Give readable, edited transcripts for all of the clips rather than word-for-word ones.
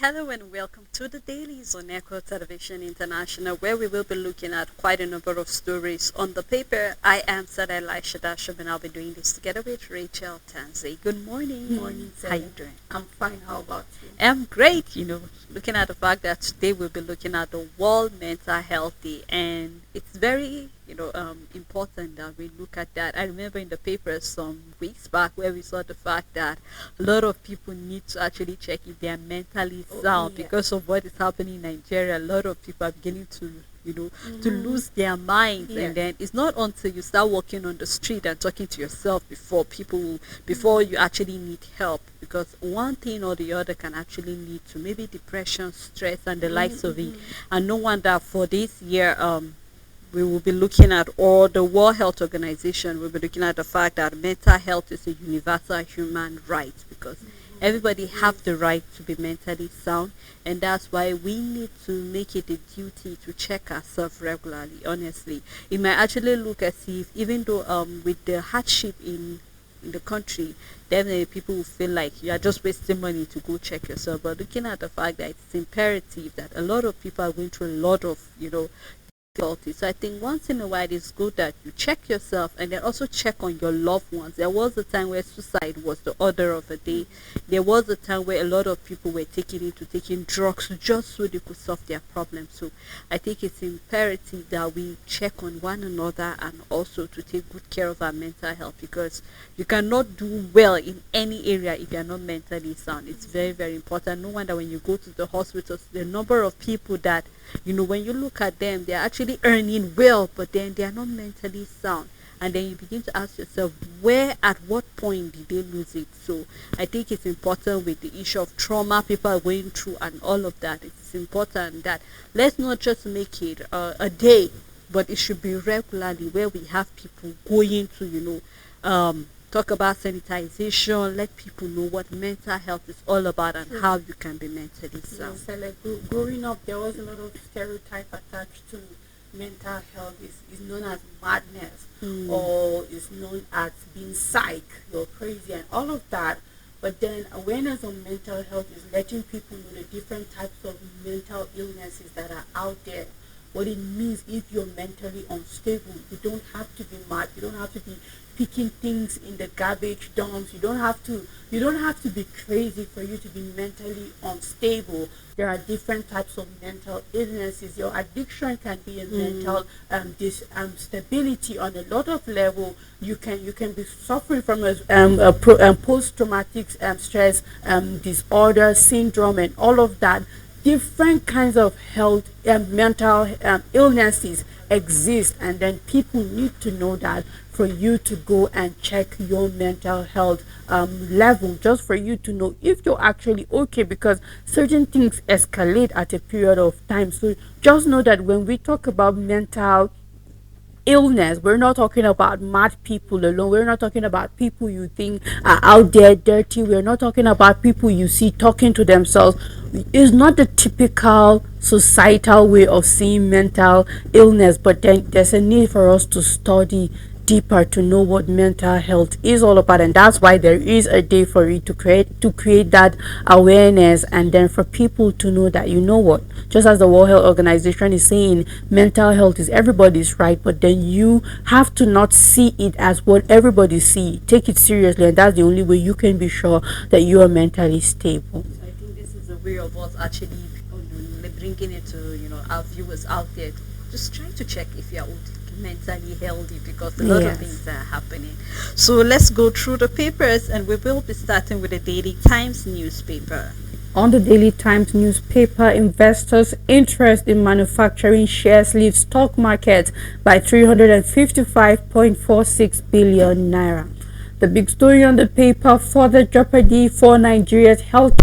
Hello and welcome to the Dailies on Echo Television International, where we will be looking at quite a number of stories on the paper. I am Sada Elisha Dasham, and I'll be doing this together with Rachel Tanzi. Good morning. Good morning, Sada. How you doing? I'm fine. How about you? I'm great. Looking at the fact that today we'll be looking at the World Mental Health Day, and it's very important that we look at that. I remember in the paper some weeks back where we saw the fact that a lot of people need to actually check if they are mentally sound because of what is happening in Nigeria. A lot of people are beginning to to lose their minds, and then it's not until you start walking on the street and talking to yourself before you actually need help, because one thing or the other can actually lead to maybe depression, stress, and the likes of it. And no wonder for this year we will be looking at, or the World Health Organization will be looking at the fact that mental health is a universal human right, because everybody have the right to be mentally sound, and that's why we need to make it a duty to check ourselves regularly. Honestly, it might actually look as if, even though with the hardship in the country, definitely people will feel like you are just wasting money to go check yourself. But looking at the fact that it's imperative that a lot of people are going through a lot of difficulty. So I think once in a while it's good that you check yourself and then also check on your loved ones. There was a time where suicide was the order of the day. There was a time where a lot of people were taking drugs just so they could solve their problems. So I think it's imperative that we check on one another and also to take good care of our mental health, because you cannot do well in any area if you are not mentally sound. It's very, very important. No wonder when you go to the hospitals, the number of people that when you look at them, they're actually earning well, but then they are not mentally sound. And then you begin to ask yourself, at what point did they lose it? So I think it's important with the issue of trauma people are going through and all of that. It's important that let's not just make it a day, but it should be regularly, where we have people going to, talk about sanitization, let people know what mental health is all about and how you can be mentally sound. So like growing up, there was a lot of stereotype attached to mental health. Is known as madness, or is known as being psych, you're crazy, and all of that. But then awareness on mental health is letting people know the different types of mental illnesses that are out there. What it means if you're mentally unstable. You don't have to be mad. You don't have to be picking things in the garbage dumps. You don't have to be crazy for you to be mentally unstable. There are different types of mental illnesses. Your addiction can be a mental stability on a lot of level. You can be suffering from a post-traumatic stress disorder syndrome and all of that. Different kinds of health and mental illnesses exist, and then people need to know that for you to go and check your mental health level, just for you to know if you're actually okay, because certain things escalate at a period of time. So just know that when we talk about mental illness, we're not talking about mad people alone. We're not talking about people you think are out there dirty. We're not talking about people you see talking to themselves. It's not the typical societal way of seeing mental illness, but then there's a need for us to study deeper to know what mental health is all about, and that's why there is a day for it to create that awareness, and then for people to know that, what, just as the World Health Organization is saying, mental health is everybody's right, but then you have to not see it as what everybody see. Take it seriously, and that's the only way you can be sure that you are mentally stable. So I think this is a way of us actually bringing it to our viewers out there, just trying to check if you are mentally healthy, because a lot of things are happening. So let's go through the papers, and we will be starting with the Daily Times newspaper. On the Daily Times newspaper, investors' interest in manufacturing shares leaves stock market by 355.46 billion naira. The big story on the paper: further jeopardy for Nigeria's health.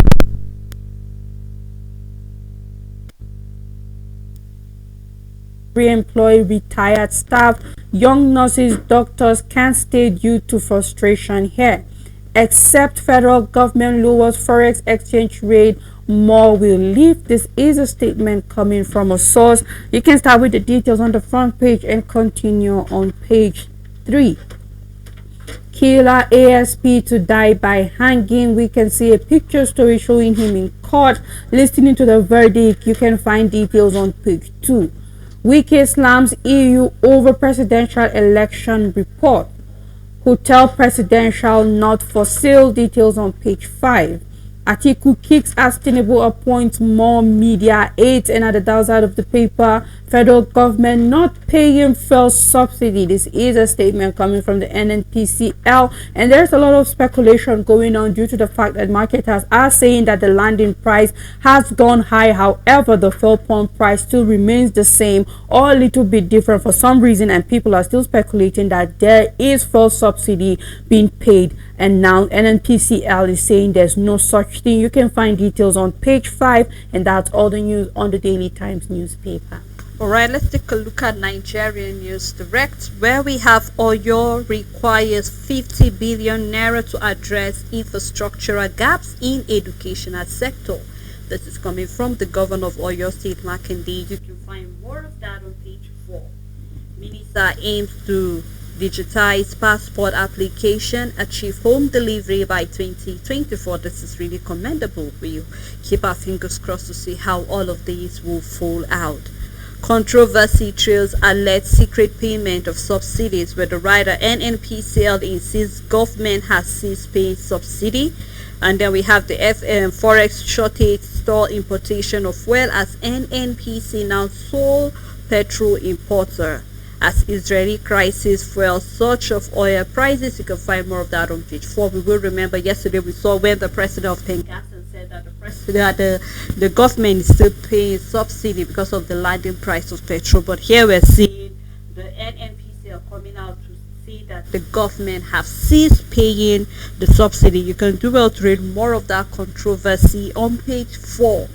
Re-employ retired staff. Young nurses, doctors can't stay due to frustration here. Except federal government lowers forex exchange rate, more will leave. This is a statement coming from a source. You can start with the details on the front page and continue on page 3. Killer ASP to die by hanging. We can see a picture story showing him in court listening to the verdict. You can find details on page 2. Wiki slams EU over presidential election report. Hotel presidential not for sale. Details on page 5. Atiku kicks as Tinubu appoints more media aides, and at the downside of the paper, federal government not paying fuel subsidy. This is a statement coming from the NNPCL, and there's a lot of speculation going on due to the fact that marketers are saying that the landing price has gone high. However, the fuel pump price still remains the same or a little bit different for some reason, and people are still speculating that there is fuel subsidy being paid, and now NNPCL is saying there's no such thing. You can find details on page 5, and that's all the news on the Daily Times newspaper. Alright, let's take a look at Nigerian News Direct, where we have Oyo requires 50 billion naira to address infrastructural gaps in educational sector. This is coming from the governor of Oyo State, Makinde. You can find more of that on page 4. Minister aims to digitize passport application, achieve home delivery by 2024. This is really commendable. We'll keep our fingers crossed to see how all of these will fall out. Controversy trails alleged secret payment of subsidies, where the writer NNPCL insists government has ceased paying subsidy. And then we have the forex shortage stall importation of fuel as NNPC now sole petrol importer. As Israeli crisis fuels surge of oil prices. You can find more of that on page 4. We will remember yesterday we saw when the president of Tengassan said that the government is still paying subsidy because of the landing price of petrol. But here we're seeing the NNPC are coming out to say that the government have ceased paying the subsidy. You can do well to read more of that controversy on page 4.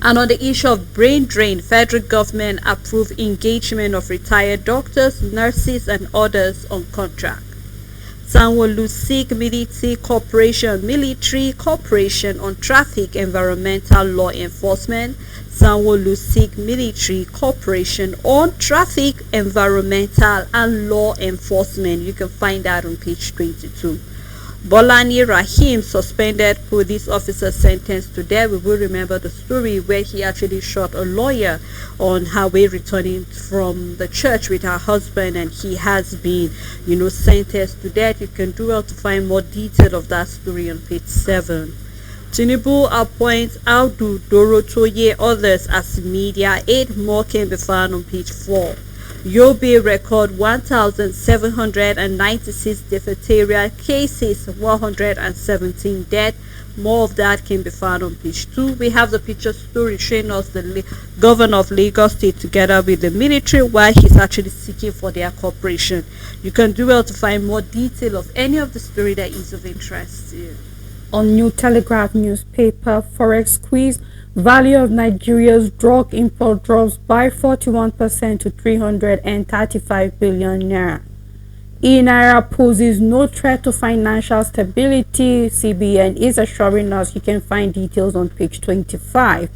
And on the issue of brain drain, federal government approved engagement of retired doctors, nurses, and others on contract. Sanwo-Olu seek military cooperation on traffic environmental law enforcement. Sanwo-Olu seek military cooperation on traffic environmental and law enforcement. You can find that on page 22. Bolani Rahim, suspended police officer sentenced to death. We will remember the story where he actually shot a lawyer on her way returning from the church with her husband, and he has been, sentenced to death. You can do well to find more detail of that story on page 7. Tinubu appoints Audu Dorotoye others as media aid. More can be found on page 4. Yobe record 1,796 diphtheria cases, 117 death. More of that can be found on page 2. We have the picture story showing us the governor of Lagos State together with the military while he's actually seeking for their cooperation. You can do well to find more detail of any of the story that is of interest to you. On New Telegraph newspaper, forex squeeze. Value of Nigeria's drug import drops by 41% to 335 billion naira. E-Naira poses no threat to financial stability. CBN is assuring us. You can find details on page 25.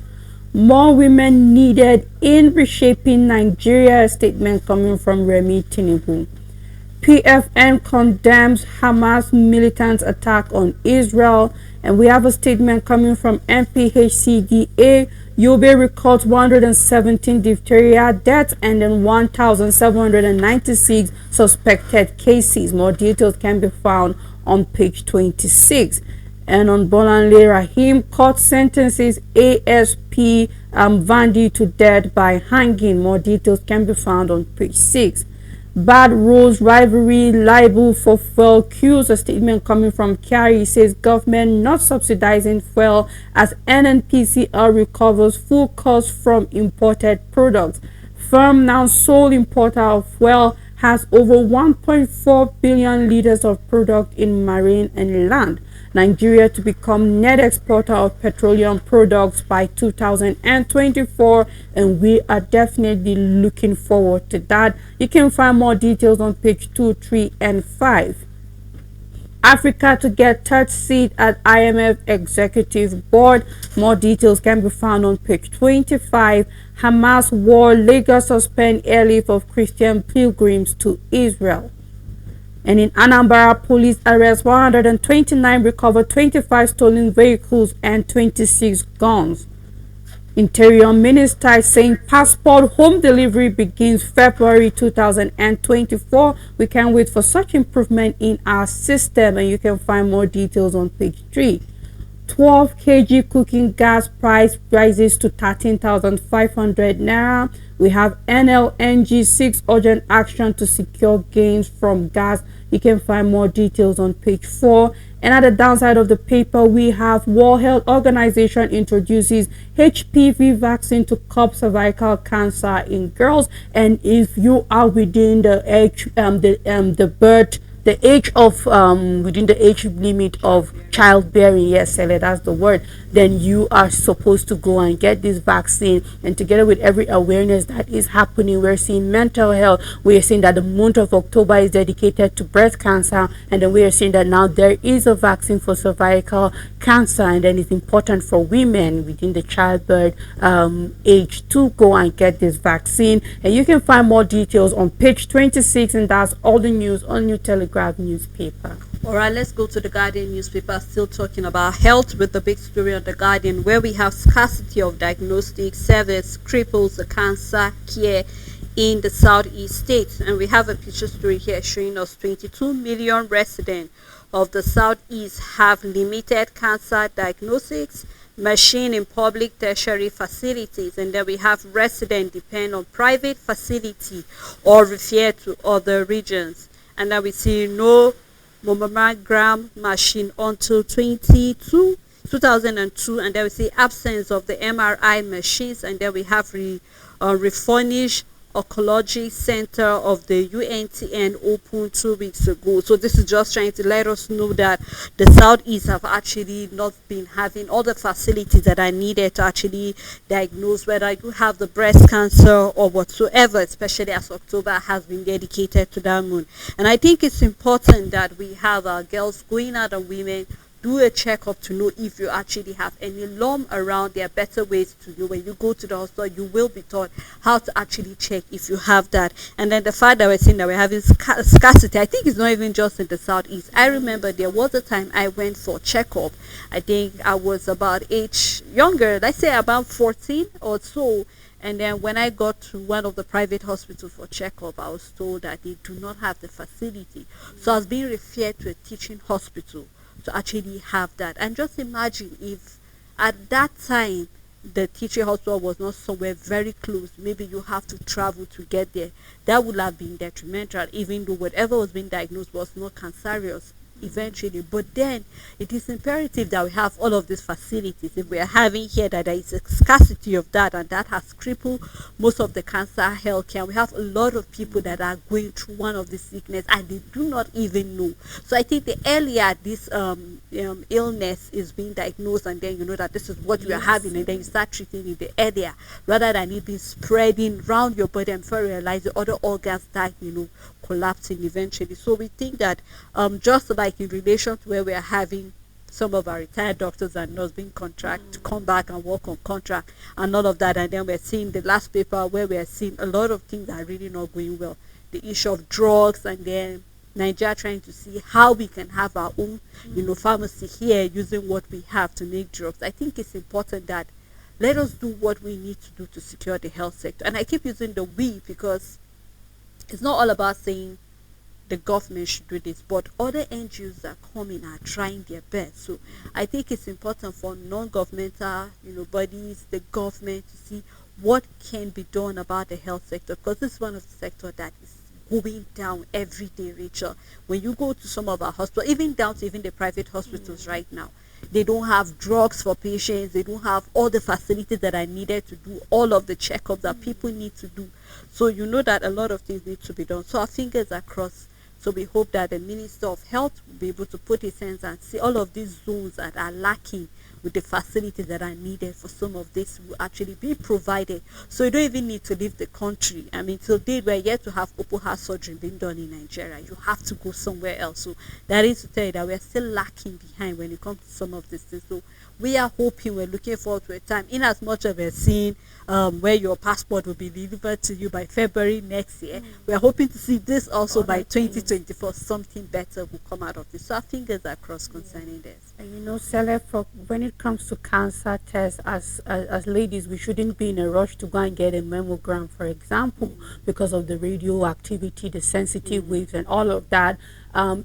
More women needed in reshaping Nigeria. A statement coming from Remi Tinubu. PFN condemns Hamas militant attack on Israel. And we have a statement coming from MPHCDA. Yobe records 117 diphtheria deaths and then 1,796 suspected cases. More details can be found on page 26. And on Bolanle Rahim, court sentences ASP Vandi to death by hanging. More details can be found on page 6. Bad rules, rivalry, liable for fuel queues. A statement coming from Kyari says government not subsidizing fuel as NNPCL recovers full cost from imported products. Firm, now sole importer of fuel, has over 1.4 billion liters of product in marine and land. Nigeria to become net exporter of petroleum products by 2024, and we are definitely looking forward to that. You can find more details on page 2, 3, and 5. Africa to get third seat at IMF Executive Board. More details can be found on page 25. Hamas war, Lagos suspend airlift of Christian pilgrims to Israel. And in Anambra, police arrest 129, recover 25 stolen vehicles and 26 guns. Interior Minister saying passport home delivery begins February 2024. We can't wait for such improvement in our system, and you can find more details on page 3. 12 kg cooking gas price rises to 13,500 naira. We have NLNG 6 urgent action to secure gains from gas. You can find more details on page 4. And at the downside of the paper, we have World Health Organization introduces HPV vaccine to curb cervical cancer in girls. And if you are within the age, the age of within the age limit of childbearing, yes, Sele, that's the word, then you are supposed to go and get this vaccine. And together with every awareness that is happening, we're seeing mental health, we're seeing that the month of October is dedicated to breast cancer, and then we are seeing that now there is a vaccine for cervical cancer, and then it's important for women within the childbirth age to go and get this vaccine. And you can find more details on page 26, and that's all the news on New Telegraph newspaper. All right, let's go to the Guardian newspaper, still talking about health with the big story of the Guardian, where we have scarcity of diagnostic service cripples the cancer care in the southeast states. And we have a picture story here showing us 22 million residents of the southeast have limited cancer diagnostics machine in public tertiary facilities, and then we have residents depend on private facility or refer to other regions. And then we see no mammogram machine until 2002, and then we see absence of the MRI machines, and then we have refurnished oncology center of the UNTN opened 2 weeks ago. So this is just trying to let us know that the southeast have actually not been having all the facilities that are needed to actually diagnose whether you have the breast cancer or whatsoever, especially as October has been dedicated to that moon. And I think it's important that we have our girls going out and women do a checkup to know if you actually have any lump around. There are better ways to do. When you go to the hospital, you will be taught how to actually check if you have that. And then the fact that we're saying that we're having scarcity, I think it's not even just in the southeast. I remember there was a time I went for checkup. I think I was about age younger, let's say about 14 or so. And then when I got to one of the private hospitals for checkup, I was told that they do not have the facility. So I was being referred to a teaching hospital to actually have that. And just imagine if at that time the teaching hospital was not somewhere very close, maybe you have to travel to get there. That would have been detrimental, even though whatever was being diagnosed was not cancerous eventually. But then it is imperative that we have all of these facilities. If we are having here that there is a scarcity of that, and that has crippled most of the cancer healthcare, we have a lot of people that are going through one of the sickness and they do not even know. So I think the earlier this illness is being diagnosed, and then you know that this is what you are having, and then you start treating it the earlier, rather than it being spreading around your body, and before you realize the other organs start collapsing eventually. So we think that just like in relation to where we are having some of our retired doctors and nurses being contract to come back and work on contract and all of that, and then we're seeing the last paper where we're seeing a lot of things are really not going well. The issue of drugs, and then Nigeria trying to see how we can have our own pharmacy here using what we have to make drugs. I think it's important that let us do what we need to do to secure the health sector. And I keep using the we because it's not all about saying the government should do this, but other NGOs that come in are trying their best. So I think it's important for non-governmental bodies, the government, to see what can be done about the health sector, because this is one of the sectors that is going down every day, Rachel. When you go to some of our hospitals, even down to even the private hospitals right now, they don't have drugs for patients, they don't have all the facilities that are needed to do all of the checkups that people need to do. So you know that a lot of things need to be done. So our fingers are crossed. So we hope that the Minister of Health will be able to put his hands and see all of these zones that are lacking with the facilities that are needed for some of this will actually be provided. So you don't even need to leave the country. I mean, till date we're yet to have open heart surgery being done in Nigeria. You have to go somewhere else. So that is to tell you that we're still lacking behind when it comes to some of these things. So we are hoping, we're looking forward to a time, in as much as we're seeing where your passport will be delivered to you by February next year. We're hoping to see this also by 2020. 2024, something better will come out of this. So our fingers are crossed concerning this. And Sele, for when it comes to cancer tests, as ladies, we shouldn't be in a rush to go and get a mammogram, for example, because of the radioactivity, the sensitive waves, and all of that.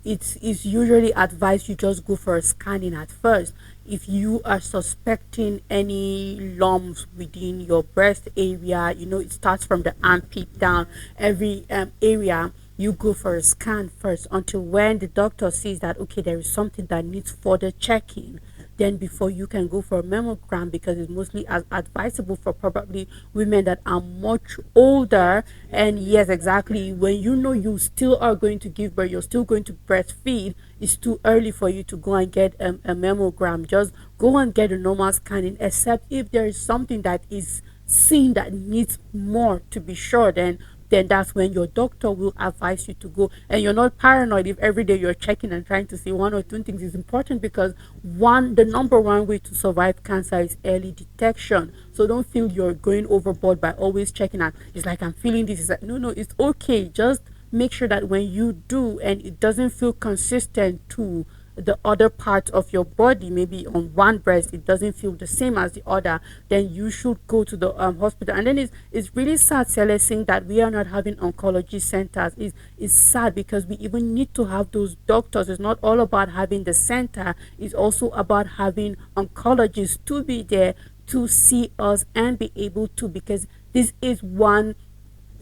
It's usually advised you just go for a scanning at first. If you are suspecting any lumps within your breast area, it starts from the armpit down, every area, you go for a scan first until when the doctor sees that okay, there is something that needs further checking, then before you can go for a mammogram, because it's mostly as advisable for probably women that are much older. And yes, exactly, when you still are going to give birth, you're still going to breastfeed, it's too early for you to go and get a mammogram. Just go and get a normal scanning, except if there is something that is seen that needs more to be sure, then that's when your doctor will advise you to go. And you're not paranoid if every day you're checking and trying to see one or two things. Is important because the number one way to survive cancer is early detection. So don't feel you're going overboard by always checking out. It's like I'm feeling this. It's like, no, it's okay. Just make sure that when you do and it doesn't feel consistent to the other part of your body, maybe on one breast it doesn't feel the same as the other, then you should go to the hospital. And then it's really sad, seeing that we are not having oncology centers. Is sad because we even need to have those doctors. It's not all about having the center, it's also about having oncologists to be there to see us and be able to, because this is one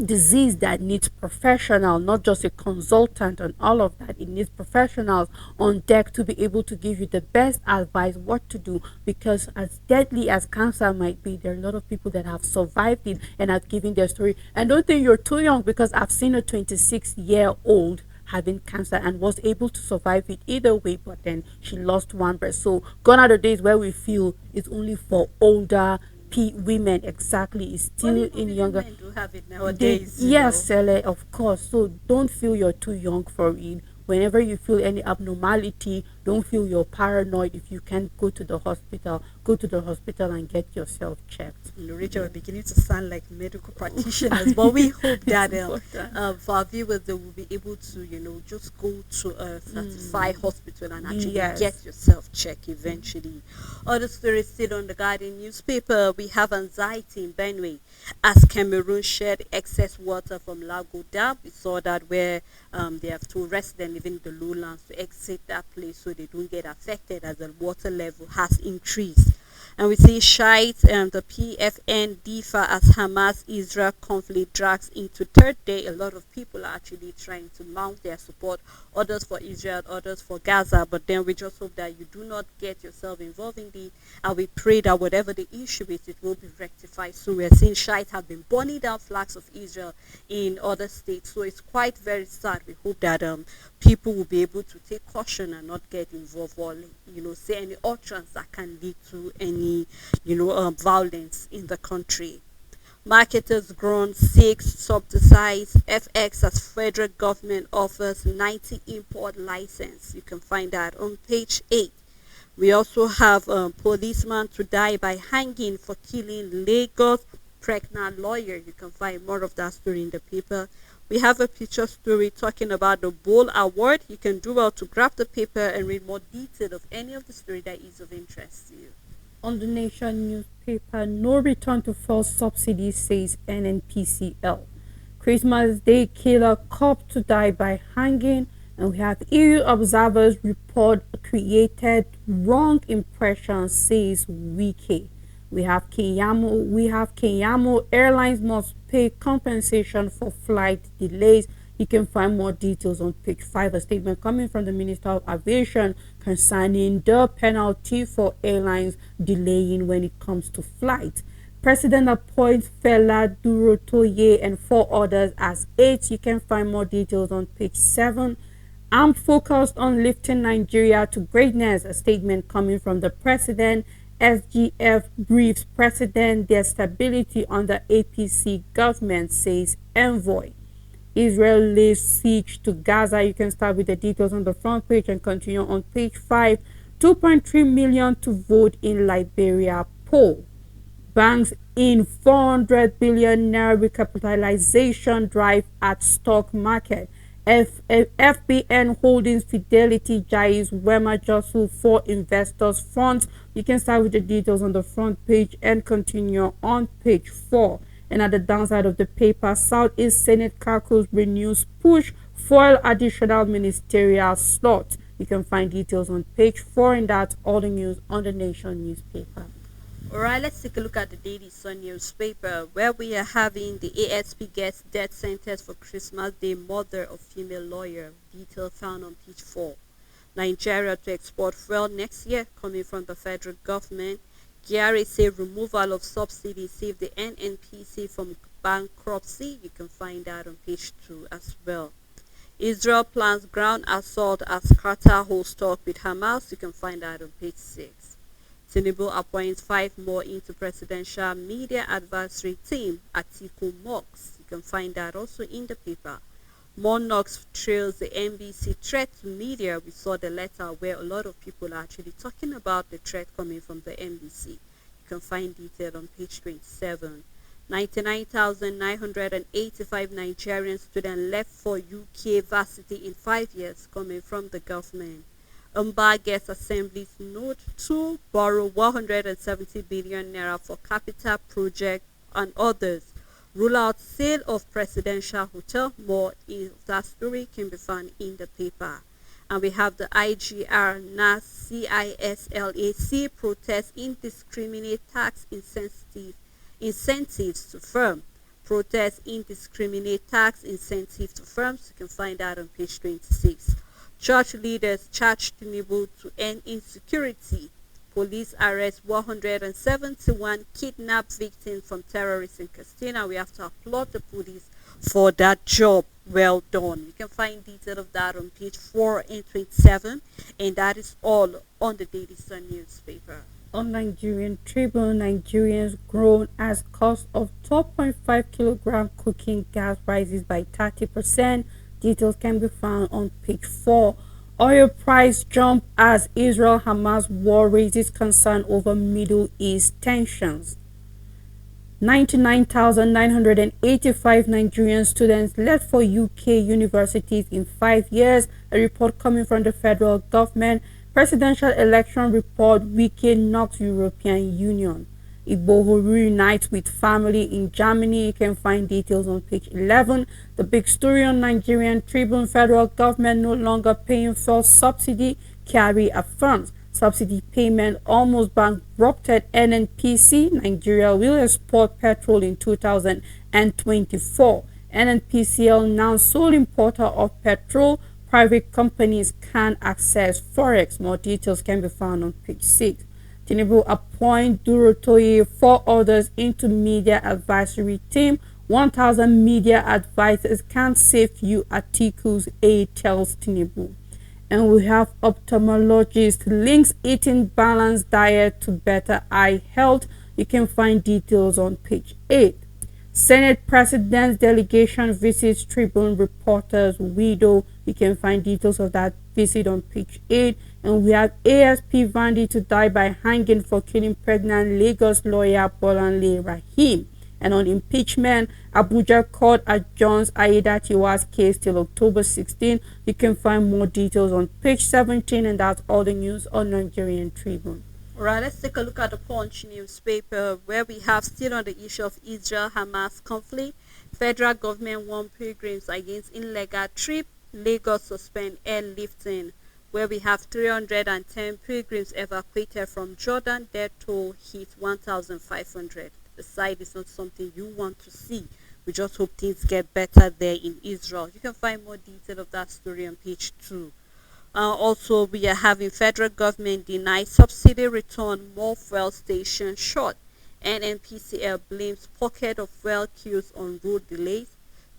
disease that needs professional, not just a consultant and all of that. It needs professionals on deck to be able to give you the best advice what to do, because as deadly as cancer might be, there are a lot of people that have survived it and have given their story. And don't think you're too young, because I've seen a 26-year-old having cancer and was able to survive it either way, but then she lost one breast. So gone are the days where we feel it's only for older women. Exactly, is still in younger. Men do have it nowadays. Yes, Sele, of course. So don't feel you're too young for it. Whenever you feel any abnormality, don't feel you're paranoid. If you can't go to the hospital, go to the hospital and get yourself checked. Rachel, we're beginning to sound like medical practitioners, but we hope that for our viewers, they will be able to, just go to a certified hospital and actually get yourself checked eventually. Other stories still on the Guardian newspaper. We have anxiety in Benue as Cameroon shed excess water from Lago Dam. We saw that where they have told residents living in the lowlands to exit that place so they don't get affected as the water level has increased. And we see Shiite and the PFN differ as Hamas-Israel conflict drags into third day. A lot of people are actually trying to mount their support, others for Israel, others for Gaza. But then we just hope that you do not get yourself involved in it. And we pray that whatever the issue is, it will be rectified soon. We're seeing Shiite have been burning down flags of Israel in other states. So it's quite very sad. We hope that people will be able to take caution and not get involved or say any utterance that can lead to any violence in the country. Marketers grown 6 subsidize FX as federal government offers 90 import license. You can find that on page 8. We also have policeman to die by hanging for killing Lagos pregnant lawyer. You can find more of that story in the paper. We have a picture story talking about the Bowl Award. You can do well to grab the paper and read more detail of any of the story that is of interest to you. On the Nation newspaper, no return to fuel subsidy, says NNPCL. Christmas Day killer cop to die by hanging. And we have EU observers report created wrong impression, says Wiki. We have Kenyamo Airlines must pay compensation for flight delays. You can find more details on page 5. A statement coming from the Minister of Aviation concerning the penalty for airlines delaying when it comes to flight. President appoints Fela Durotoye and 4 others as aides. You can find more details on page 7. I'm focused on lifting Nigeria to greatness. A statement coming from the president. SGF briefs president their stability under APC government, says envoy. Israel lays siege to Gaza. You can start with the details on the front page and continue on page 5. 2.3 million to vote in Liberia poll. Banks in 400 billion naira recapitalization drive at stock market. FBN Holdings, Fidelity, Jais, Wema, Josu for investors front. You can start with the details on the front page and continue on page 4. And at the downside of the paper, Southeast Senate caucus renews push for additional ministerial slot. You can find details on page 4, and that's all the news on the Nation newspaper. Alright, let's take a look at the Daily Sun newspaper where we are having the ASP gets death sentence for Christmas Day, mother of female lawyer. Detail found on page 4. Nigeria to export fuel next year coming from the federal government. Gary say removal of subsidy save the NNPC from bankruptcy. You can find that on page 2 as well. Israel plans ground assault as Qatar holds talk with Hamas. You can find that on page 6. Tinubu appoints 5 more into presidential media advisory team. Atiku mocks. You can find that also in the paper. Monarchs trails the NBC threat to media. We saw the letter where a lot of people are actually talking about the threat coming from the NBC. You can find detail on page 27. 99,985 Nigerian students left for UK varsity in 5 years coming from the government. Umba gets Assembly's note to borrow 170 billion naira for capital project and others. Rule out sale of presidential hotel. More in that story can be found in the paper. And we have the IGR NAS CISLAC protest indiscriminate tax incentives to firm. Protest indiscriminate tax incentive to firms. You can find that on page 26. Church leaders charge Tinubu to end insecurity. Police arrest 171 kidnapped victims from terrorists in Castina. We have to applaud the police for that job. Well done. You can find detail of that on page 4 and 27. And that is all on the Daily Sun newspaper. On Nigerian Tribune, Nigerians groan as cost of 12.5 kilogram cooking gas rises by 30%. Details can be found on page 4. Oil price jump as Israel-Hamas war raises concern over Middle East tensions. 99,985 Nigerian students left for UK universities in 5 years. A report coming from the federal government. Presidential election report, Wike knocks European Union. Igboho reunites with family in Germany. You can find details on page 11. The big story on Nigerian Tribune, federal government no longer paying fuel subsidy. Kyari affirms subsidy payment almost bankrupted NNPC. Nigeria will export petrol in 2024. NNPCL now sole importer of petrol. Private companies can access forex. More details can be found on page 6. Tinubu appoint Durotoye 4 others into media advisory team. 1,000 media advisors can't save you, Atiku's aide tells Tinubu. And we have ophthalmologist links eating balanced diet to better eye health. You can find details on page 8. Senate President's delegation visits Tribune reporters widow. You can find details of that visit on page 8. And we have ASP Vandi to die by hanging for killing pregnant Lagos lawyer Bolanle Rahim. And on impeachment, Abuja court adjourns Aida Tiwa's case till October 16. You can find more details on page 17, and that's all the news on Nigerian Tribune. Alright, let's take a look at the Punch newspaper where we have still on the issue of Israel-Hamas conflict. Federal government warn pilgrims against illegal trip. Lagos suspend airlifting. Where we have 310 pilgrims evacuated from Jordan. Their toll hit 1,500. The site is not something you want to see. We just hope things get better there in Israel. You can find more detail of that story on page 2. Also, we are having federal government deny subsidy return, more fuel station short. NNPCL blames pocket of fuel queues on road delays.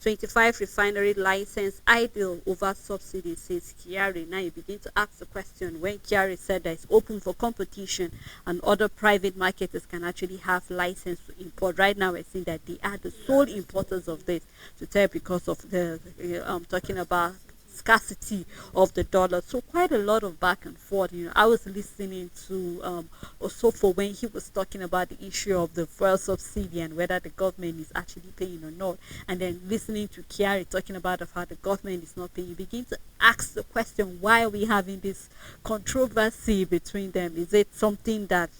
25 refinery license idle over subsidy, says Kyari. Now you begin to ask the question, when Kyari said that it's open for competition and other private marketers can actually have license to import. Right now we're seeing that they are the sole importers of this. To tell because of the talking about scarcity of the dollar. So quite a lot of back and forth. I was listening to Osofo when he was talking about the issue of the fuel subsidy and whether the government is actually paying or not, and then listening to Kiari talking about the fact the government is not paying. You begin to ask the question, why are we having this controversy between them? Is it something that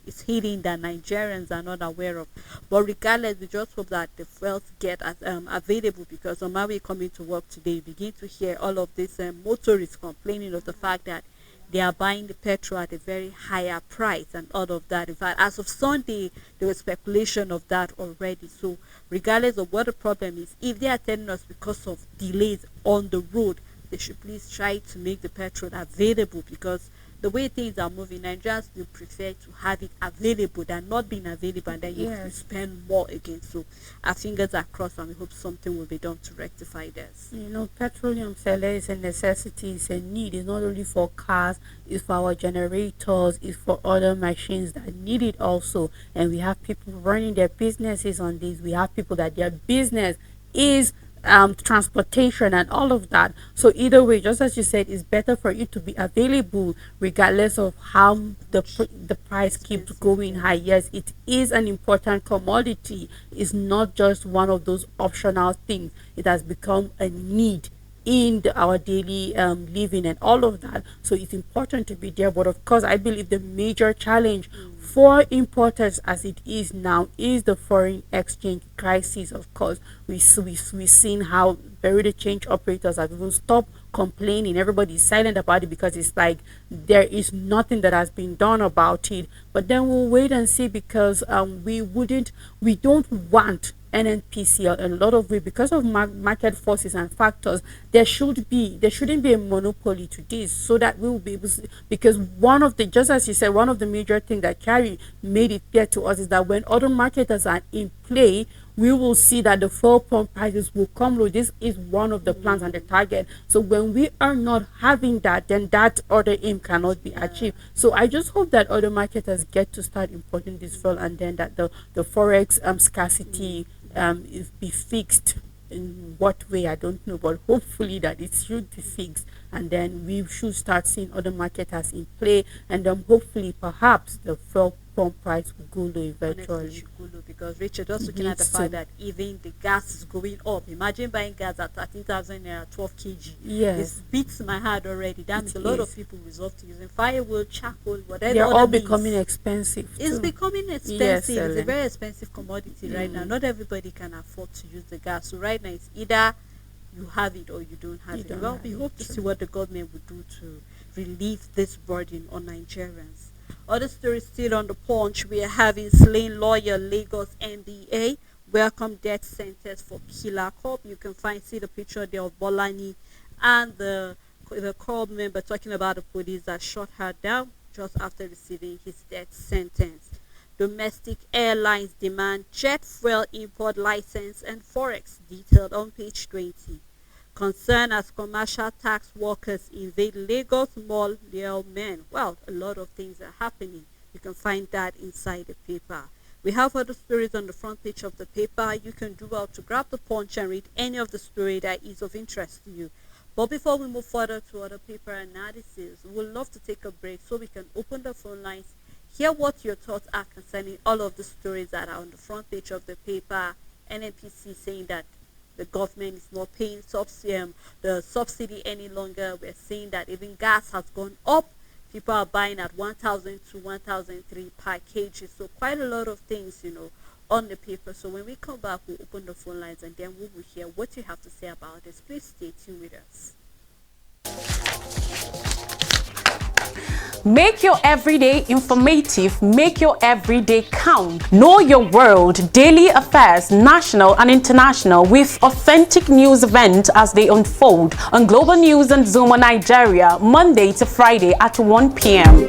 is hidden that Nigerians are not aware of? But regardless, we just hope that the fuels get as available, because on my way coming to work today, you begin to hear all of these motorists complaining of the fact that they are buying the petrol at a very higher price and all of that. In fact, as of Sunday, there was speculation of that already. So regardless of what the problem is, if they are telling us because of delays on the road, they should please try to make the petrol available, because the way things are moving, Nigerians will prefer to have it available than not being available, and then you have to spend more again. So our fingers are crossed, and we hope something will be done to rectify this. Petroleum seller is a necessity, it's a need. It's not only for cars, it's for our generators, it's for other machines that need it also. And we have people running their businesses on this. We have people that their business is transportation and all of that. So either way, just as you said, it's better for it to be available regardless of how the price keeps going high. Yes, it is an important commodity. It's not just one of those optional things. It has become a need in our daily living and all of that. So it's important to be there. But of course, I believe the major challenge for importers as it is now is the foreign exchange crisis. Of course, we've seen how the change operators have even stopped complaining. Everybody's silent about it because it's like there is nothing that has been done about it. But then we'll wait and see, because we don't want NNPC a lot of way, because of market forces and factors. There shouldn't be a monopoly to this, so that we will be able to, because just as you said, one of the major things that Carrie made it clear to us is that when other marketers are in play, we will see that the fuel pump prices will come low. This is one of the plans and the target. So when we are not having that, then that other aim cannot be achieved. So I just hope that other marketers get to start importing this fuel, and then that the forex scarcity is be fixed. In what way, I don't know, but hopefully that it should be fixed, and then we should start seeing other marketers in play, and then hopefully perhaps the fuel pump price will go low eventually. Because Richard, just looking at the fact that even the gas is going up. Imagine buying gas at 13,000 naira, 12 kg. Yes, it beats my heart already. That means a lot of people resort to using firewood, charcoal, whatever. They're all becoming expensive. It's becoming expensive. Yes, it's a very expensive commodity right now. Not everybody can afford to use the gas. So right now it's either you have it or you don't have it. Well, we hope to see what the government will do to relieve this burden on Nigerians. Other stories still on the Punch. We are having slain lawyer Lagos MBA welcome death sentence for killer cop. You can see the picture there of Bolani and the corps member talking about the police that shot her down just after receiving his death sentence. Domestic airlines demand jet fuel import license and forex, detailed on page 20. Concern as commercial tax workers invade Lagos Mall Leo men. Well, a lot of things are happening. You can find that inside the paper. We have other stories on the front page of the paper. You can do well to grab the Punch and read any of the story that is of interest to you. But before we move further to other paper analysis, we would love to take a break so we can open the phone lines, hear what your thoughts are concerning all of the stories that are on the front page of the paper. NNPC saying that the government is not paying the subsidy any longer. We're seeing that even gas has gone up. People are buying at 1,000 to 1,003 per kg. So quite a lot of things, on the paper. So when we come back, we'll open the phone lines and then we will hear what you have to say about this. Please stay tuned with us. Make your everyday informative, make your everyday count. Know your world, daily affairs, national and international, with authentic news events as they unfold on Global News and Zoom on Nigeria, Monday to Friday at 1 p.m.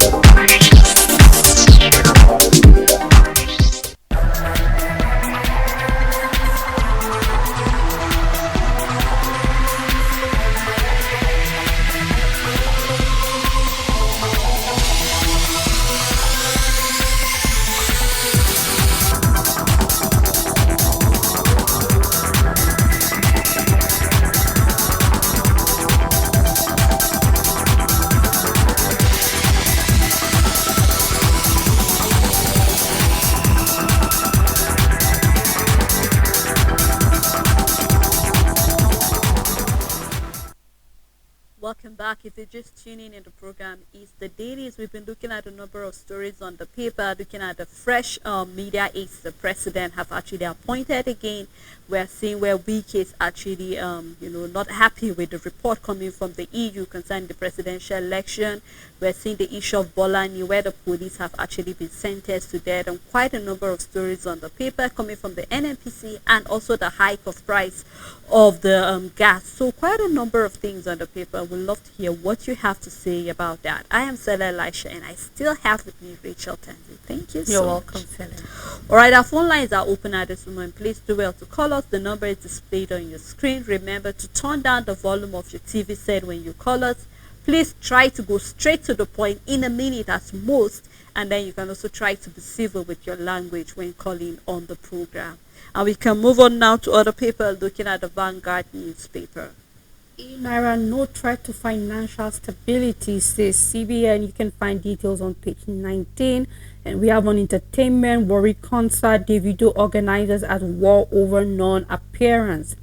Welcome back. If you're just tuning in, the program is the Dailies. We've been looking at a number of stories on the paper, looking at the fresh media aides the president have actually appointed again. We're seeing where Wike is actually, not happy with the report coming from the EU concerning the presidential election. We're seeing the issue of Bolani, where the police have actually been sentenced to death, and quite a number of stories on the paper coming from the NNPC, and also the hike of price of the gas. So quite a number of things on the paper. We'd love to hear what you have to say about that. I am Stella Elisha, and I still have with me Rachel Tanzi. Thank you. You're so welcome, much. Stella. All right, our phone lines are open at this moment. Please do well to call us. The number is displayed on your screen. Remember to turn down the volume of your TV set when you call us. Please try to go straight to the point, in a minute at most, and then you can also try to be civil with your language when calling on the program. And we can move on now to other papers, looking at the Vanguard newspaper. Naira, no threat to financial stability, says CBN. You can find details on page 19. And we have on entertainment, worry concert, Davido organizers at war over non-appearance.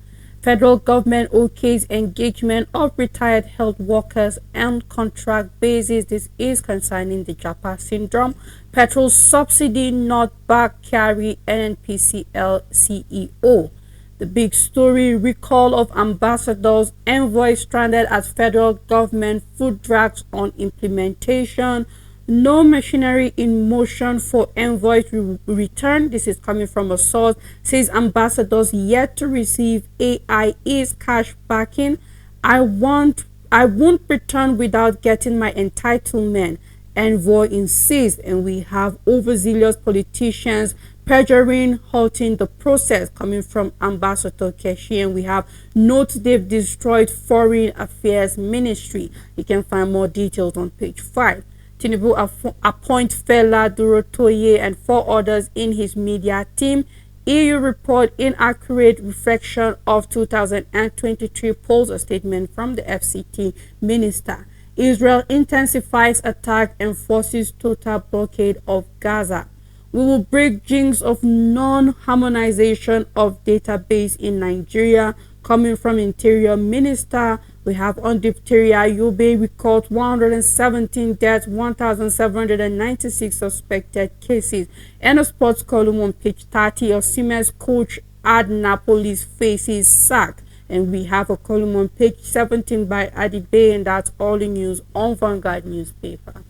Federal government okays engagement of retired health workers on contract basis. This is concerning the Japa syndrome. Petrol subsidy not back, carry NNPCL CEO. The big story, recall of ambassadors, envoy stranded as federal government food drags on implementation. No machinery in motion for envoys return. This is coming from a source. Says ambassadors yet to receive AIE's cash backing. I won't return without getting my entitlement. Envoy insists, and we have overzealous politicians perjuring, halting the process, coming from Ambassador Keshi. And we have notes they've destroyed Foreign Affairs Ministry. You can find more details on page 5. Tinubu appoint Fela Durotoye and 4 others in his media team. EU report inaccurate reflection of 2023 polls, a statement from the FCT minister. Israel intensifies attack and forces total blockade of Gaza. We will break jinx of non-harmonization of database in Nigeria, coming from Interior Minister. We have on diphtheria, Yobe records 117 deaths, 1,796 suspected cases. And a sports column on page 30 of Siemens coach at Napoli's faces sack. And we have a column on page 17 by Adibe, and that's all the news on Vanguard newspaper.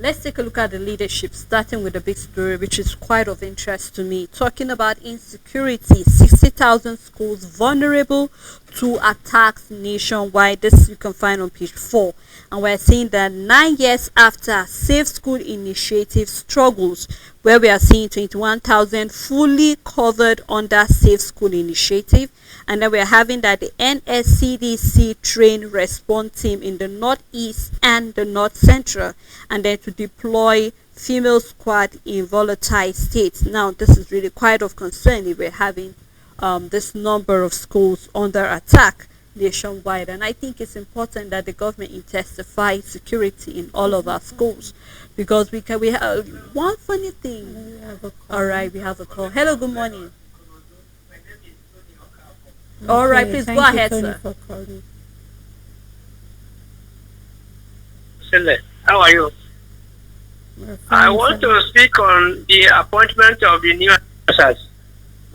Let's take a look at the leadership, starting with the big story, which is quite of interest to me. Talking about insecurity, 60,000 schools vulnerable to attacks nationwide. This you can find on page 4. And we're seeing that 9 years after Safe School Initiative struggles, where we are seeing 21,000 fully covered under Safe School Initiative. And then we're having that the NSCDC train response team in the Northeast and the North Central, and then to deploy female squad in volatile states. Now, this is really quite of concern if we're having this number of schools under attack nationwide. And I think it's important that the government intensifies security in all of our schools, because we have one funny thing. All right, we have a call. Hello, good morning. Okay, all right, please go ahead, sir. How are you? I want to speak on the appointment of the new officers.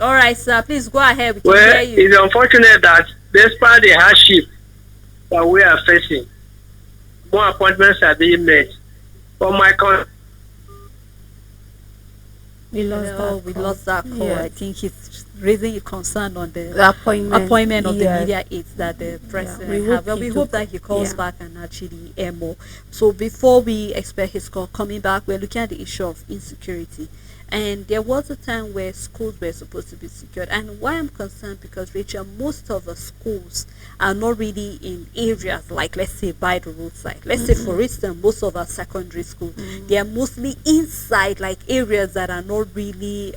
All right, sir, please go ahead. We can Well, hear you. it's unfortunate that despite the hardship that we are facing, more appointments are being made. For my We lost that call. Yes. I think it's raising a concern on the appointment of yes. the media aides that the president we have. hope Well, he we hope took- that he calls yeah. back and actually air more. So before we expect his call coming back, we're looking at the issue of insecurity. And there was a time where schools were supposed to be secured. And why I'm concerned, because Rachel, most of the schools are not really in areas like, let's say, by the roadside. Let's say, for instance, most of our secondary schools, they are mostly inside, like areas that are not really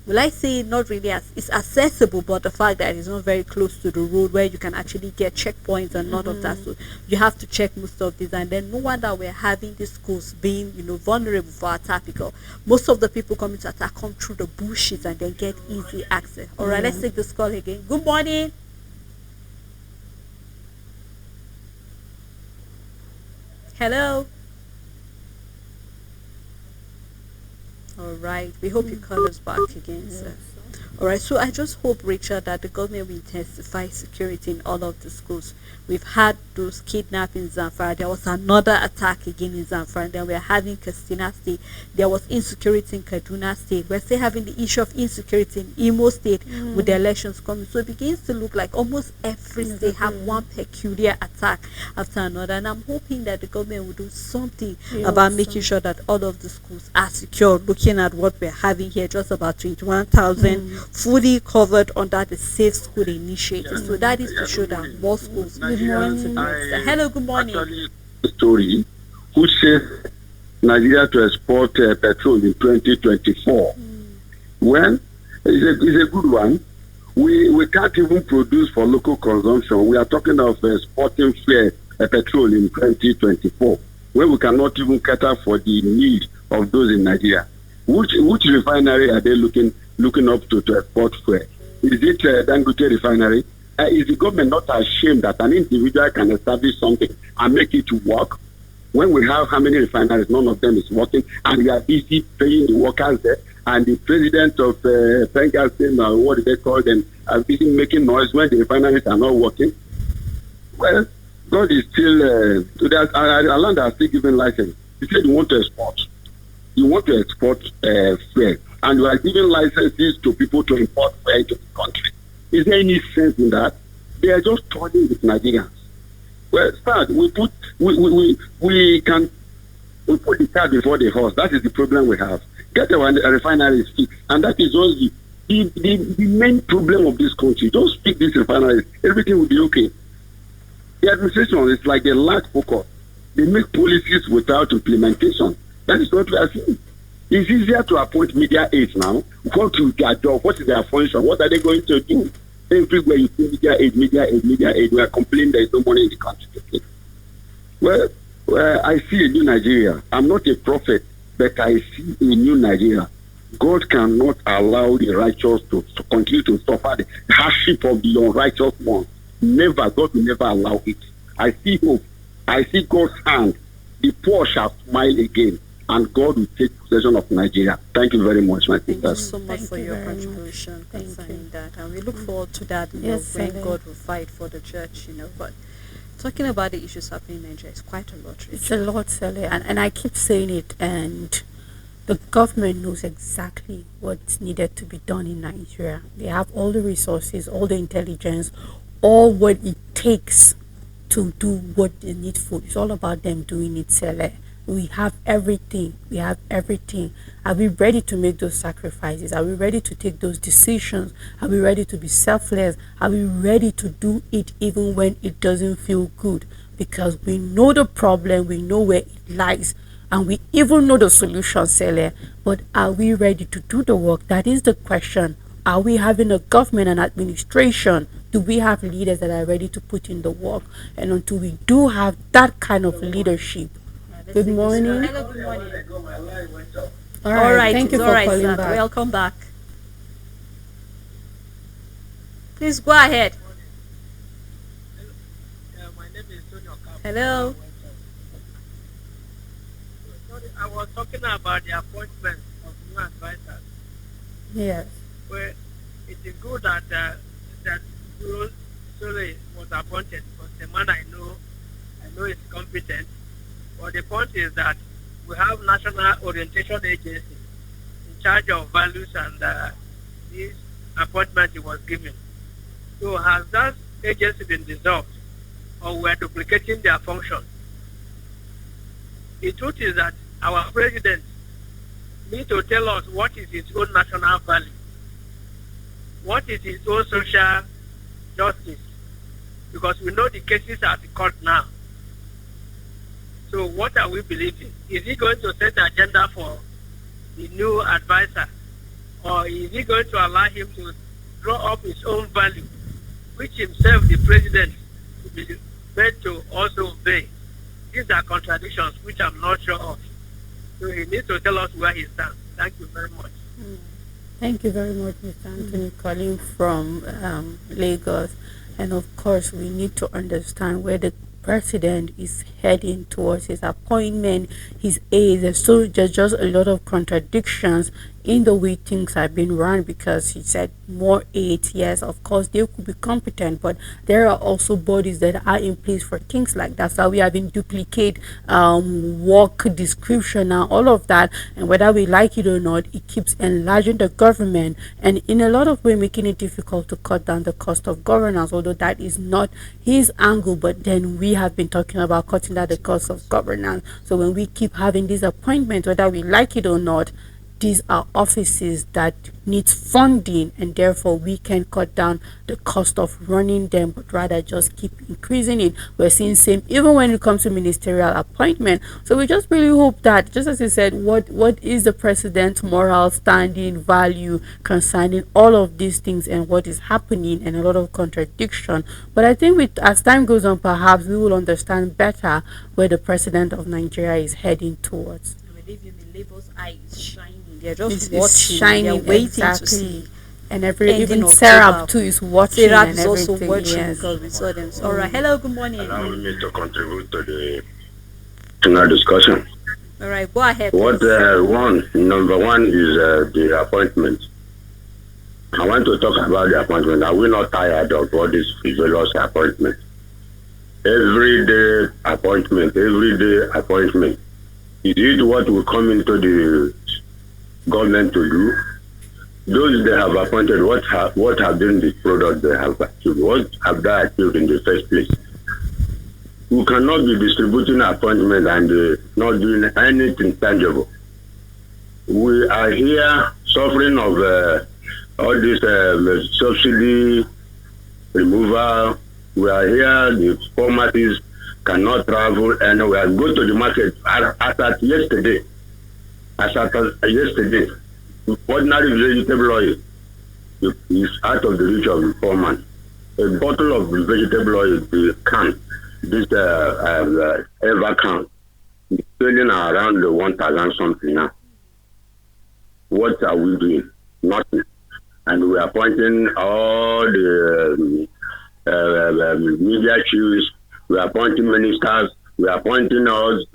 will I say not really as it's accessible, but the fact that it's not very close to the road where you can actually get checkpoints and none of that. So you have to check most of this, and then no wonder we're having these schools being, vulnerable for attack, because most of the people coming to attack come through the bushes and then get easy access. All right, let's take this call again. Good morning. Hello. All right. We hope you call us back again, sir. All right. So I just hope, Rachel, that the government will intensify security in all of the schools. We've had those kidnappings in Zamfara. There was another attack again in Zamfara. Then we're having Katsina State. There was insecurity in Kaduna State. We're still having the issue of insecurity in Imo State with the elections coming. So it begins to look like almost every state have one peculiar attack after another. And I'm hoping that the government will do something about making sure that all of the schools are secure. Looking at what we're having here, just about 21,000 fully covered under the Safe School Initiative. So that is to show that more schools. Hello, good morning. Actually, story who says Nigeria to export petrol in 2024. When it's a good one. We can't even produce for local consumption. We are talking of exporting petrol in 2024, where we cannot even cater for the need of those in Nigeria. Which refinery are they looking up to export fuel? Is it Dangote refinery? Is the government not ashamed that an individual can establish something and make it work? When we have how many refineries, none of them is working, and we are busy paying the workers there, and the president of Pengastem, what do they call them, are busy making noise when the refineries are not working. Well, God is still, Aland are still giving license. He said you want to export. You want to export fuel, and you are giving licenses to people to import fuel into the country. Is there any sense in that? They are just toying with Nigerians. Well, start. We put the cart before the horse. That is the problem we have. Get a refinery fixed, and that is only the main problem of this country. Just fix this refinery, everything will be okay. The administration is like they lack focus. They make policies without implementation. That is what we are seeing. It's easier to appoint media aides now. What is their job? What is their function? What are they going to do? Everywhere you see media aid, we are complaining there is no money in the country. Well, I see a new Nigeria. I'm not a prophet, but I see a new Nigeria. God cannot allow the righteous to continue to suffer the hardship of the unrighteous ones. Never, God will never allow it. I see hope. I see God's hand. The poor shall smile again, and God will take possession of Nigeria. Thank you very much, my Thank you sisters. so much for your contribution concerning that, and we look forward to that. When God will fight for the church, But talking about the issues happening in Nigeria is quite a lot. It's a lot, Sally, and I keep saying it, and the government knows exactly what's needed to be done in Nigeria. They have all the resources, all the intelligence, all what it takes to do what is needful. It's all about them doing it, Sally. We have everything. We have everything. Are we ready to make those sacrifices? Are we ready to take those decisions? Are we ready to be selfless? Are we ready to do it even when it doesn't feel good? Because we know the problem, we know where it lies, and we even know the solution, Sele. But are we ready to do the work? That is the question. Are we having a government and administration? Do we have leaders that are ready to put in the work? And until we do have that kind of leadership. Good morning. Hello, good morning. All right, thank you for calling sir. back. Welcome back. Please go ahead. My name is Tony Okafor. Hello. Sorry, I was talking about the appointment of new advisors. Yes. Well, it is good that Sule was appointed, because the man I know is competent. But the point is that we have National Orientation Agency in charge of values, and this appointment he was given. So has that agency been dissolved, or we're duplicating their function? The truth is that our president needs to tell us what is his own national value, what is his own social justice, because we know the cases are at the court now. So what are we believing? Is he going to set the agenda for the new advisor, or is he going to allow him to draw up his own value, which himself, the president, will be made to also obey? These are contradictions which I'm not sure of. So he needs to tell us where he stands. Thank you very much. Thank you very much, Mr. Anthony, calling from Lagos. And of course, we need to understand where the president is heading towards his appointment, his aides. So there's just a lot of contradictions in the way things are being run, because he said more aides. Yes, of course they could be competent, but there are also bodies that are in place for things like that. So we have been duplicate work description and all of that, and whether we like it or not, it keeps enlarging the government, and in a lot of way making it difficult to cut down the cost of governance, although that is not his angle. But then we have been talking about cutting down the cost of governance. So when we keep having these appointments, whether we like it or not, these are offices that need funding, and therefore we can cut down the cost of running them, but rather just keep increasing it. We're seeing same even when it comes to ministerial appointment. So we just really hope that, just as you said, what is the president's moral standing, value concerning all of these things and what is happening, and a lot of contradiction. But I think with as time goes on, perhaps we will understand better where the president of Nigeria is heading towards. I believe in the Labour's eye is shining. They're just It's watching. shining, They're waiting exactly. to see. And Ending even October. Serap too is watching, Serap and is also everything, watching, yes. because we saw them. So, all right. Hello. Good morning. Allow me to contribute to the tonight discussion. All right. Go ahead. What please. number one is the appointment. I want to talk about the appointment. Are we not tired of all these frivolous appointments? Every day appointment, every day appointment. Is it what will come into the government to do? Those they have appointed, what have been the product they have achieved? What have they achieved in the first place? We cannot be distributing appointments and not doing anything tangible. We are here suffering of all this subsidy removal. We are here, the formalities cannot travel anywhere. Go to the market as at yesterday. Ordinary vegetable oil is out of the reach of the poor man. A bottle of vegetable oil, the can, this ever can, is selling around the 1,000 something now. What are we doing? Nothing. And we are pointing all the media chiefs, we are appointing ministers, we are appointing all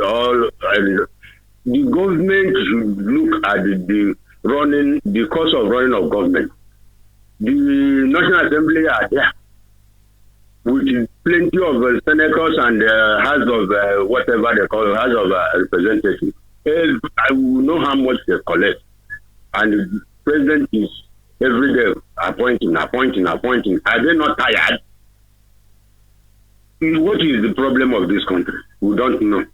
the government should look at the cost of running of government. The National Assembly are there with plenty of senators and House of whatever they call House of Representatives. I will know how much they collect, and the president is every day appointing. Are they not tired? What is the problem of this country? We don't know.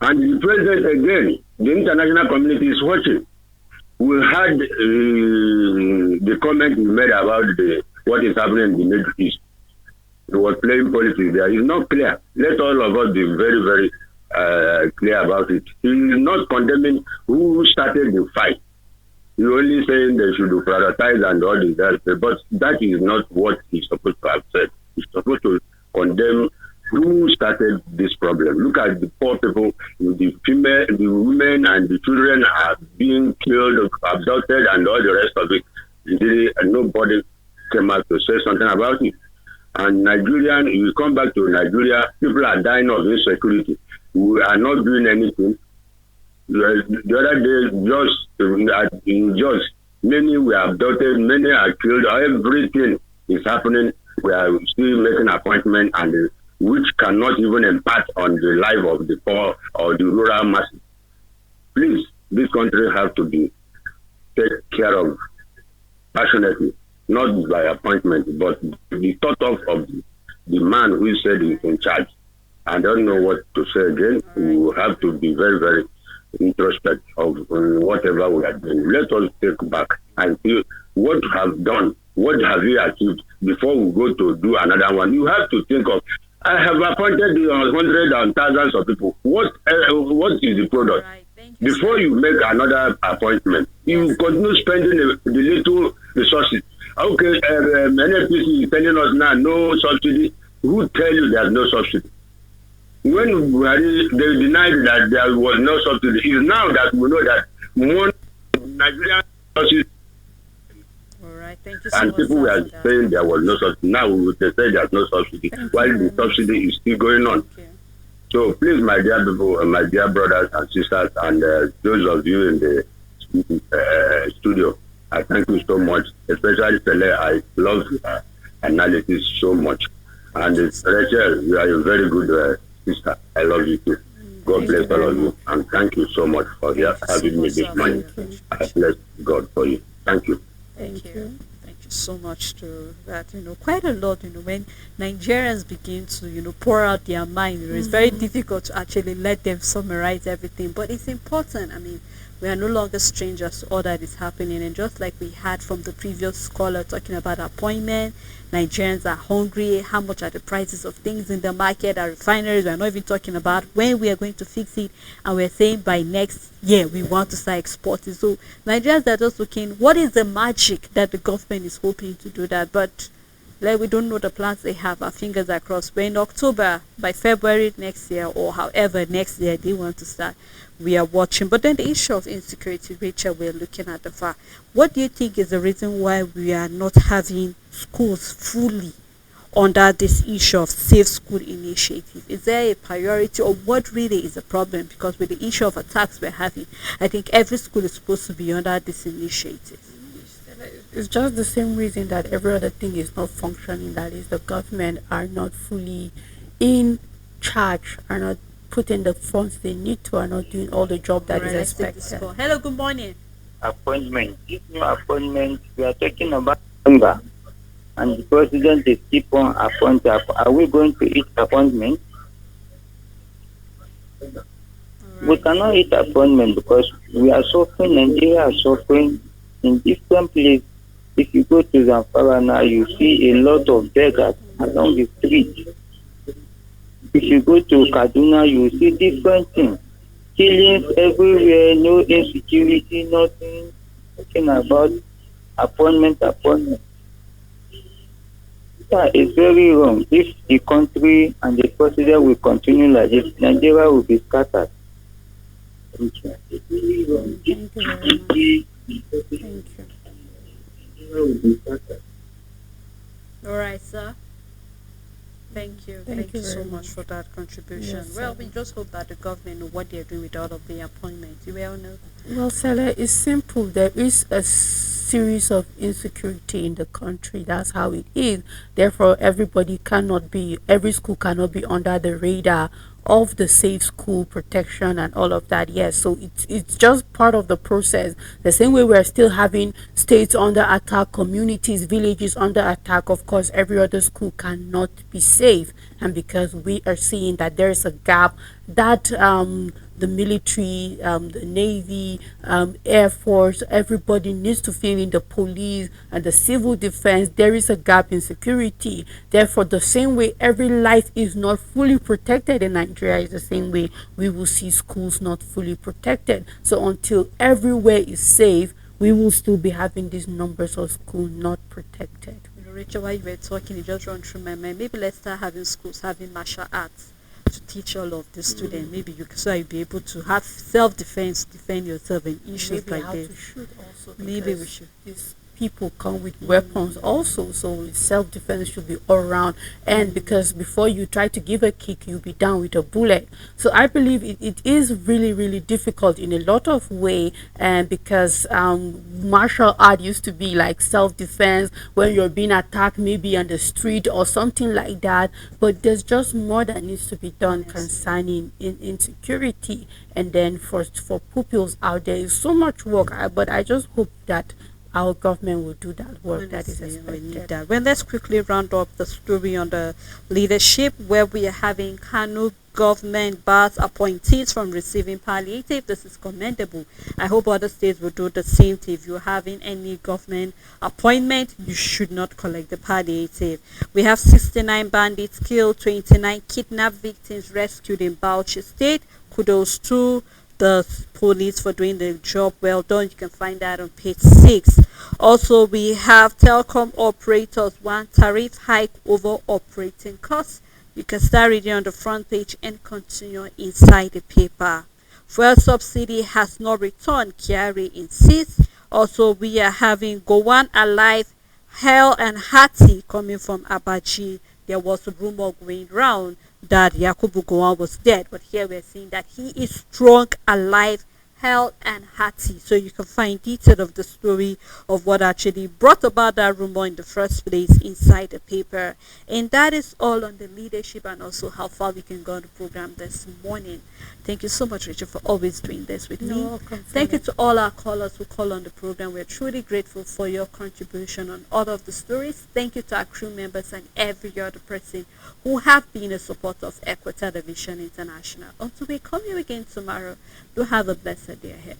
And the president, again, the international community is watching. We had the comment you made about what is happening in the Middle East. He was playing politics there. It's not clear. Let all of us be very, very clear about it. He is not condemning who started the fight. He's only saying they should prioritize and all this. But that is not what he's supposed to have said. He's supposed to condemn who started this problem. Look at the poor people, the female, the women and the children are being killed, abducted, and all the rest of it. And nobody came out to say something about it. And Nigerian, if you come back to Nigeria, people are dying of insecurity. We are not doing anything. The other day, just many were abducted, many are killed. Everything is happening. We are still making appointments, and which cannot even impact on the life of the poor or the rural masses. Please, this country has to be taken care of passionately, not by appointment, but the thought of the man who said he's in charge. I don't know what to say again. We will have to be very, very introspect of whatever we are doing. Let us take back and see what we have done, what have we achieved before we go to do another one. You have to think of, I have appointed hundreds and thousands of people. What is the product? Right. Thank you, Before you make another appointment, you continue spending the little resources. Okay, NFPC is telling us now no subsidy. Who tell you there's no subsidy? When they denied that there was no subsidy, it's now that we know that more Nigerian subsidy. All right. right. Thank you so And much, people sir, were for that saying there was no contribution. subsidy. Now they say there's no subsidy, Thank you while very the much, subsidy sir. is still going on. Thank you. So please, my dear people, my dear brothers and sisters, and those of you in the studio, I thank you so much. Especially Pele, I love analysis so much. And Thank you, sir. Rachel, you are a very good sister. I love you too. God Thank you bless all very of much. you, and thank you so much for Thank you so having me much, this sir, for morning. your Thank you. I contribution. bless God for you. Thank you. Thank Thank you. you. Thank you so much to that. Quite a lot, when Nigerians begin to, pour out their mind, it's very difficult to actually let them summarize everything. But it's important. I mean, we are no longer strangers to all that is happening. And just like we had from the previous scholar talking about appointment, Nigerians are hungry. How much are the prices of things in the market? Our refineries, we're not even talking about when we are going to fix it. And we're saying by next year we want to start exporting. So Nigerians are just looking, what is the magic that the government is hoping to do that? But like, we don't know the plans they have. Our fingers are crossed. But in October, by February next year, or however next year they want to start, we are watching. But then the issue of insecurity, Rachel, we're looking at the fact. What do you think is the reason why we are not having schools fully under this issue of safe school initiative? Is there a priority, or what really is the problem? Because with the issue of attacks we're having, I think every school is supposed to be under this initiative. It's just the same reason that every other thing is not functioning. That is, the government are not fully in charge, are not putting the funds they need to, are not doing all the job All that is right, let's take this expected. call. Hello, good morning. Appointment. This new appointment, we are talking about hunger, and the president is keep on appointing. Are we going to eat appointment? All We right. cannot eat appointment because we are suffering. Nigeria is suffering in different places. If you go to Zamfara now, you see a lot of beggars along the street. If you go to Kaduna, you see different things. Killings everywhere, no insecurity, nothing. Talking about appointment. Yeah, it's very wrong. If the country and the president will continue like this, Nigeria will be scattered. Thank you. Thank you very much. Thank you. All right, sir. Thank you. Thank Thank you you so very much much. for that contribution. Yes, Well, sir. we just hope that the government know what they're doing with all of the appointments. You well know. Well, Sela, it's simple. There is a series of insecurity in the country. That's how it is. Therefore, every school cannot be under the radar of the safe school protection and all of that. Yes, so it's just part of the process. The same way we're still having states under attack, communities, villages under attack. Of course, every other school cannot be safe, and because we are seeing that there is a gap that the military, the navy, air force, everybody needs to fill in, the police and the civil defense. There is a gap in security. Therefore, the same way every life is not fully protected in Nigeria is the same way we will see schools not fully protected. So until everywhere is safe, we will still be having these numbers of schools not protected. Rachel, while you were talking, it just run through my mind. Maybe let's start having schools having martial arts to teach all of the students. Maybe so you'll be able to have self-defense, defend yourself in issues Maybe like how this. to shoot also, Maybe we because should. these people come with weapons also, so self-defense should be all around. And because before you try to give a kick, you'll be down with a bullet. So I believe it is really difficult in a lot of way, and because martial art used to be like self-defense when you're being attacked, maybe on the street or something like that. But there's just more that needs to be done concerning insecurity. And then for pupils out there is so much work, but I just hope that our government will do that work that is Honestly, we need expected. that. Well, let's quickly round up the story on the leadership, where we are having Kano government bars appointees from receiving palliative. This is commendable. I hope other states will do the same thing. If you're having any government appointment, you should not collect the palliative. We have 69 bandits killed, 29 kidnapped victims rescued in Bauchi State. Kudos to the police for doing the job well done. You can find that on page 6. Also, we have telecom operators want tariff hike over operating costs. You can start reading on the front page and continue inside the paper. Fuel subsidy has not returned, Kyari insists. Also, we are having Gowan Alive hale and hearty coming from Abaji. There was a rumor going round that Yakubu Gowon was dead, but here we're seeing that he is strong, alive, hale and hearty. So you can find detail of the story of what actually brought about that rumor in the first place inside the paper. And that is all on the leadership and also how far we can go on the program this morning. Thank you so much, Rachel, for always doing this with me. Welcome. Thank you to all our callers who call on the program. We're truly grateful for your contribution on all of the stories. Thank you to our crew members and every other person who have been a supporter of Equa Television International. Until we come here again tomorrow, do have a blessed day ahead.